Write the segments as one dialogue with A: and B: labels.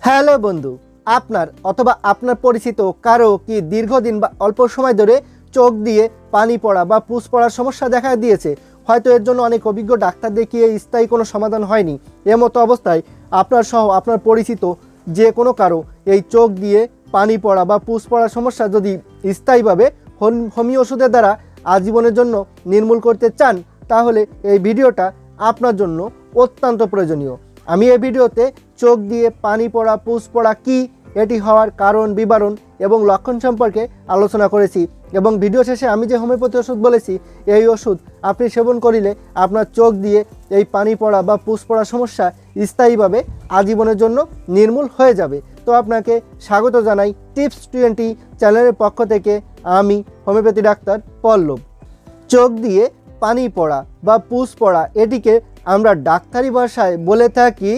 A: Hello বন্ধু, আপনার অথবা আপনার পরিচিত কারো কি দীর্ঘদিন বা অল্প সময় ধরে চোখ দিয়ে পানি পড়া বা পুজ পড়ার সমস্যা দেখা দিয়েছে? হয়তো এর জন্য অনেক অভিজ্ঞ ডাক্তার দেখিয়ে স্থায়ী কোনো সমাধান হয়নি। এমতো অবস্থায় আপনার সহ আপনার পরিচিত যে কোনো কারো এই চোখ দিয়ে পানি পড়া বা পুজ পড়ার সমস্যা যদি স্থায়ীভাবে হোমিও ওষুধের দ্বারা আজীবনের জন্য নির্মূল করতে চান, তাহলে এই ভিডিওটা আপনার জন্য অত্যন্ত প্রয়োজনীয়। আমি এই ভিডিওতে চোখ দিয়ে পানি পড়া, পুজ পড়া কী, এটি হওয়ার কারণ, বিবরণ এবং লক্ষণ সম্পর্কে আলোচনা করেছি। এবং ভিডিও শেষে আমি যে হোমিওপ্যাথি ওষুধ বলেছি, এই ওষুধ আপনি সেবন করিলে আপনার চোখ দিয়ে এই পানি পড়া বা পুজ পড়ার সমস্যা স্থায়ীভাবে আজীবনের জন্য নির্মূল হয়ে যাবে। তো আপনাকে স্বাগত জানাই টিপস 20 চ্যানেলের পক্ষ থেকে। আমি হোমিওপ্যাথি ডাক্তার পল্লব। চোখ দিয়ে পানি পড়া বা পুজ পড়া, এটিকে আমরা ডাক্তারি ভাষায় বলে থাকি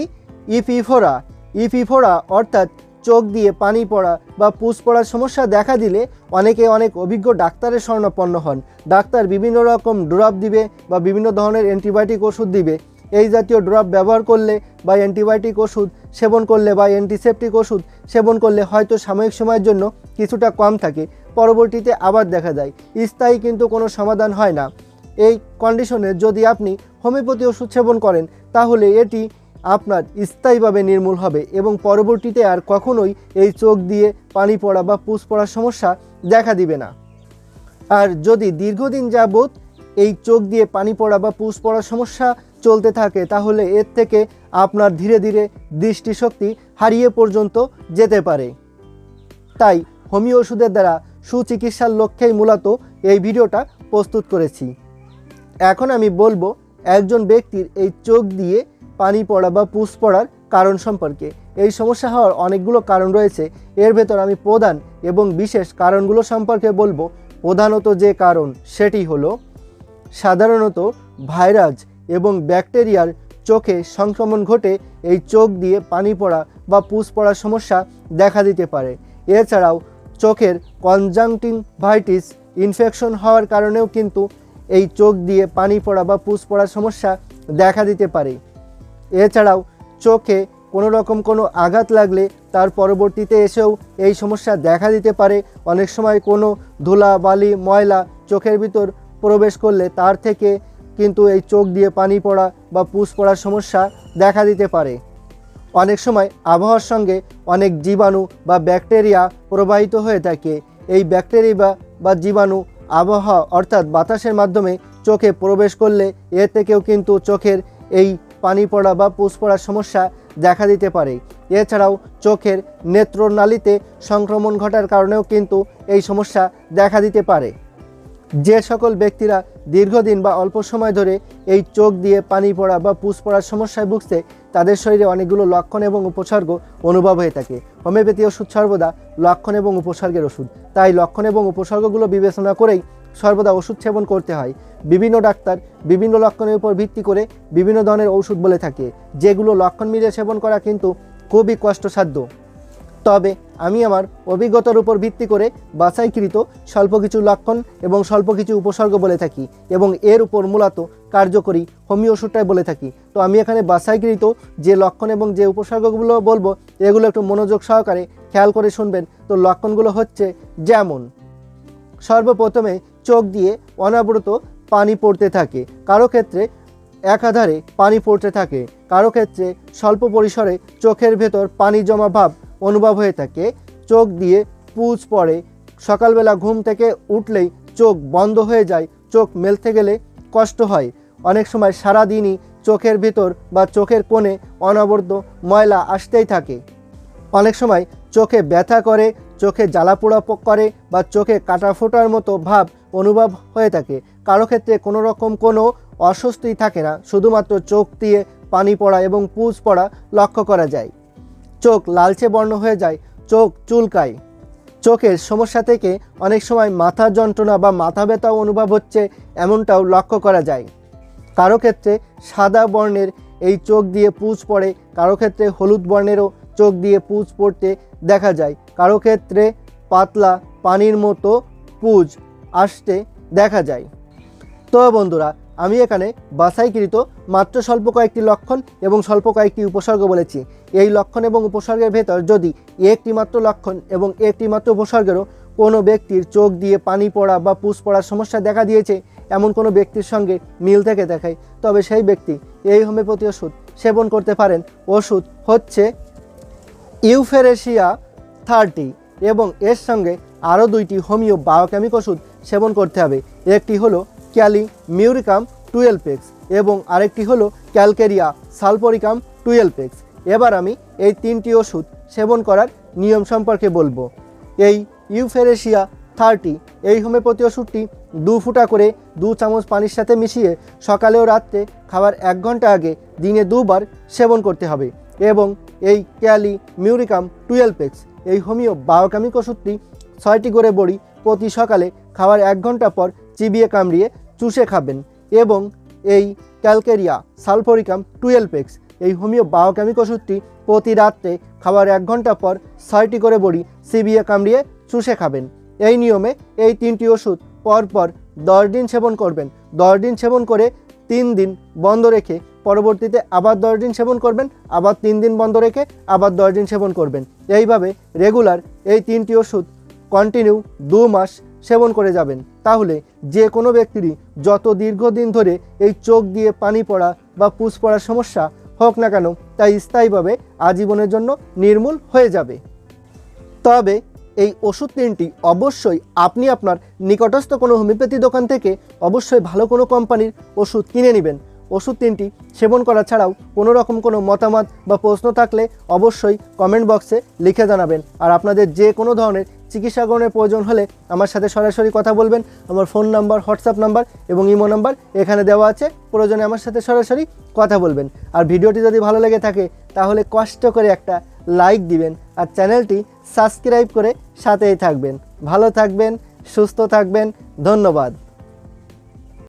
A: ইপিফোরা। অর্থাৎ চোখ দিয়ে পানি পড়া বা পুজ পড়ার সমস্যা দেখা দিলে অনেকে অনেক অভিজ্ঞ ডাক্তারের শরণাপন্ন হন। ডাক্তার বিভিন্ন রকম ড্রপ দিবে বা বিভিন্ন ধরনের অ্যান্টিবায়োটিক ওষুধ দিবে। এই জাতীয় ড্রপ ব্যবহার করলে বা অ্যান্টিবায়োটিক ওষুধ সেবন করলে বা অ্যান্টিসেপটিক ওষুধ সেবন করলে হয়তো সাময়িক সময়ের জন্য কিছুটা কম থাকে, পরবর্তীতে আবার দেখা যায় স্থায়ী কিন্তু কোনো সমাধান হয় না। এই কন্ডিশনে যদি আপনি হোমিওপ্যাথি ওষুধ সেবন করেন, তাহলে এটি আপনার স্থায়ীভাবে নির্মূল হবে এবং পরবর্তীতে আর কখনোই এই চোখ দিয়ে পানি পড়া বা পুজ পড়ার সমস্যা দেখা দিবে না। আর যদি দীর্ঘদিন যাবৎ এই চোখ দিয়ে পানি পড়া বা পুজ পড়ার সমস্যা চলতে থাকে, তাহলে এর থেকে আপনার ধীরে ধীরে দৃষ্টিশক্তি হারিয়ে পর্যন্ত যেতে পারে। তাই হোমিও ওষুধের দ্বারা সুচিকিৎসার লক্ষ্যেই মূলত এই ভিডিওটা প্রস্তুত করেছি। এখন আমি বলবো একজন ব্যক্তির এই চোখ দিয়ে পানি পড়া বা পুজ পড়ার কারণ সম্পর্কে। এই সমস্যা হওয়ার অনেকগুলো কারণ রয়েছে, এর ভেতর আমি প্রধান এবং বিশেষ কারণগুলো সম্পর্কে বলবো। প্রধানত যে কারণ সেটি হলো সাধারণত ভাইরাস এবং ব্যাকটেরিয়ার চোখে সংক্রমণ ঘটে এই চোখ দিয়ে পানি পড়া বা পুজ পড়ার সমস্যা দেখা দিতে পারে। এছাড়াও চোখের কনজাংটিভাইটিস ইনফেকশন হওয়ার কারণেও কিন্তু এই চোখ দিয়ে পানি পড়া বা পুজ পড়ার সমস্যা দেখা দিতে পারে। এছাড়াও চোখে কোনো রকম কোনো আঘাত লাগলে তার পরবর্তীতে এসেও এই সমস্যা দেখা দিতে পারে। অনেক সময় কোনো ধুলা বালি ময়লা চোখের ভিতর প্রবেশ করলে তার থেকে কিন্তু এই চোখ দিয়ে পানি পড়া বা পুজ পড়ার সমস্যা দেখা দিতে পারে। অনেক সময় আবহাওয়ার সঙ্গে অনেক জীবাণু বা ব্যাকটেরিয়া প্রবাহিত হয়ে থাকে। এই ব্যাকটেরিয়া বা জীবাণু আবহাওয়া অর্থাৎ বাতাসের মাধ্যমে চোখে প্রবেশ করলে এর থেকেও কিন্তু চোখের এই পানি পড়া বা পুজ পড়ার সমস্যা দেখা দিতে পারে। এছাড়াও চোখের নেত্রনালীতে সংক্রমণ ঘটার কারণেও কিন্তু এই সমস্যা দেখা দিতে পারে। যে সকল ব্যক্তিরা দীর্ঘদিন বা অল্প সময় ধরে এই চোখ দিয়ে পানি পড়া বা পুজ পড়ার সমস্যায় ভুগছে, তাদের শরীরে অনেকগুলো লক্ষণ এবং উপসর্গ অনুভব হয়ে থাকে। হোমিওপ্যাথি ওষুধ সর্বদা লক্ষণ এবং উপসর্গের ওষুধ, তাই লক্ষণ এবং উপসর্গগুলো বিবেচনা করেই সর্বদা ওষুধ সেবন করতে হয়। বিভিন্ন ডাক্তার বিভিন্ন লক্ষণের উপর ভিত্তি করে বিভিন্ন ধরনের ওষুধ বলে থাকে, যেগুলো লক্ষণ মিলিয়ে সেবন করা কিন্তু খুবই কষ্টসাধ্য। তবে আমি আমার অভিজ্ঞতার উপর ভিত্তি করে বাছাইকৃত স্বল্প কিছু লক্ষণ এবং স্বল্প কিছু উপসর্গ বলে থাকি এবং এর উপর মূলত কার্যকরী হোমিও ওষুধটাই বলে থাকি। তো আমি এখানে বাছাইকৃত যে লক্ষণ এবং যে উপসর্গগুলো বলবো, এগুলো একটু মনোযোগ সহকারে খেয়াল করে শুনবেন। তো লক্ষণগুলো হচ্ছে যেমন, সর্বপ্রথমে চোখ দিয়ে অনবরত পানি পড়তে থাকে, কারো ক্ষেত্রে একাধারে পানি পড়তে থাকে, কারো ক্ষেত্রে স্বল্প পরিসরে চোখের ভেতর পানি জমা ভাব অনুভব হয়ে থাকে, চোখ দিয়ে পুজ পড়ে, সকালবেলা ঘুম থেকে উঠলেই চোখ বন্ধ হয়ে যায়, চোখ মেলতে গেলে কষ্ট হয়, অনেক সময় সারাদিনই চোখের ভিতর বা চোখের কোণে অনবরত ময়লা আসতেই থাকে, অনেক সময় চোখে ব্যথা করে, চোখে জ্বালাপোড়া করে বা চোখে কাটা ফোটার মতো ভাব অনুভব হয়ে থাকে, কারো ক্ষেত্রে কোনো রকম কোনো অস্বস্তি থাকে না, শুধুমাত্র চোখ দিয়ে পানি পড়া এবং পুজ পড়া লক্ষ্য করা যায়, চোখ লালচে বর্ণ হয়ে যায়, চোখ চুলকায়, চোখের সমস্যা থেকে অনেক সময় মাথা যন্ত্রণা বা মাথা ব্যথাও অনুভব হচ্ছে এমনটাও লক্ষ্য করা যায়, কারো ক্ষেত্রে সাদা বর্ণের এই চোখ দিয়ে পুজ পড়ে, কারো ক্ষেত্রে হলুদ বর্ণেরও চোখ দিয়ে পুজ পড়তে দেখা যায়, কারো ক্ষেত্রে পাতলা পানির মতো পুজ আসতে দেখা যায়। তো বন্ধুরা, আমি এখানে বাছাইকৃত মাত্র স্বল্প কয়েকটি লক্ষণ এবং স্বল্প কয়েকটি উপসর্গ বলেছি। এই লক্ষণ এবং উপসর্গের ভেতর যদি একটি মাত্র লক্ষণ এবং একটি মাত্র উপসর্গেরও কোনো ব্যক্তির চোখ দিয়ে পানি পড়া বা পুষ পড়ার সমস্যা দেখা দিয়েছে এমন কোনো ব্যক্তির সঙ্গে মিল থেকে দেখায়, তবে সেই ব্যক্তি এই হোমিওপ্যাথি ওষুধ সেবন করতে পারেন। ওষুধ হচ্ছে ইউফেরেশিয়া 30 এবং এর সঙ্গে আরও 2টি হোমিও বায়োকেমিক ওষুধ সেবন করতে হবে। একটি হলো ক্যালিমিউরিকাম 12x এবং আরেকটি হলো ক্যালকেরিয়া সালফোরিকাম 12x। এবার আমি এই 3টি ওষুধ সেবন করার নিয়ম সম্পর্কে বলবো। এই ইউফেরেশিয়া 30 এই হোমিওপ্যাথি ওষুধটি 2 ফুটা করে 2 চামচ পানির সাথে মিশিয়ে সকালে ও রাত্রে খাবার 1 ঘন্টা আগে দিনে 2 বার সেবন করতে হবে। এবং এই ক্যালিমিউরিকাম 12x এই হোমিও বায়োকেমিক ওষুধটি 6টি করে বড়ি প্রতি সকালে খাওয়ার 1 ঘন্টা পর চিবিয়ে কামড়িয়ে চুষে খাবেন। এবং এই ক্যালকেরিয়া সালফোরিকাম 12x এই হোমিও বায়োকেমিক ওষুধটি প্রতি রাত্রে খাওয়ার 1 ঘন্টা পর 6টি করে বড়ি চিবিয়ে কামড়িয়ে চুষে খাবেন। এই নিয়মে এই 3টি ওষুধ পরপর 10 দিন সেবন করবেন। 10 দিন সেবন করে 3 দিন বন্ধ রেখে পরবর্তীতে আবার 10 দিন সেবন করবেন, আবার 3 দিন বন্ধ রেখে আবার 10 দিন সেবন করবেন। এইভাবে রেগুলার এই 3টি ওষুধ কন্টিনিউ 2 মাস সেবন করে যাবেন। তাহলে যে কোনো ব্যক্তিরই যত দীর্ঘদিন ধরে এই চোখ দিয়ে পানি পড়া বা পুষ পড়ার সমস্যা হোক না কেন তা স্থায়ীভাবে আজীবনের জন্য নির্মূল হয়ে যাবে। তবে এই ওষুধ 3টি অবশ্যই আপনি আপনার নিকটস্থ কোনো হোমিওপ্যাথি দোকান থেকে অবশ্যই ভালো কোনো কোম্পানির ওষুধ কিনে নেবেন। ওষুধ 3টি সেবন করা ছাড়াও কোনো রকম কোনো মতামত বা প্রশ্ন থাকলে অবশ্যই কমেন্ট বক্সে লিখে জানাবেন। আর আপনাদের যে কোনো ধরনের চিকিৎসা গ্রহণের প্রয়োজন হলে আমার সাথে সরাসরি কথা বলবেন। আমার ফোন নাম্বার, হোয়াটসঅ্যাপ নাম্বার এবং ইমো নাম্বার এখানে দেওয়া আছে, প্রয়োজনে আমার সাথে সরাসরি কথা বলবেন। আর ভিডিওটি যদি ভালো লেগে থাকে তাহলে কষ্ট করে একটা লাইক দিবেন আর চ্যানেলটি সাবস্ক্রাইব করে সাথেই থাকবেন। ভালো থাকবেন, সুস্থ থাকবেন। ধন্যবাদ।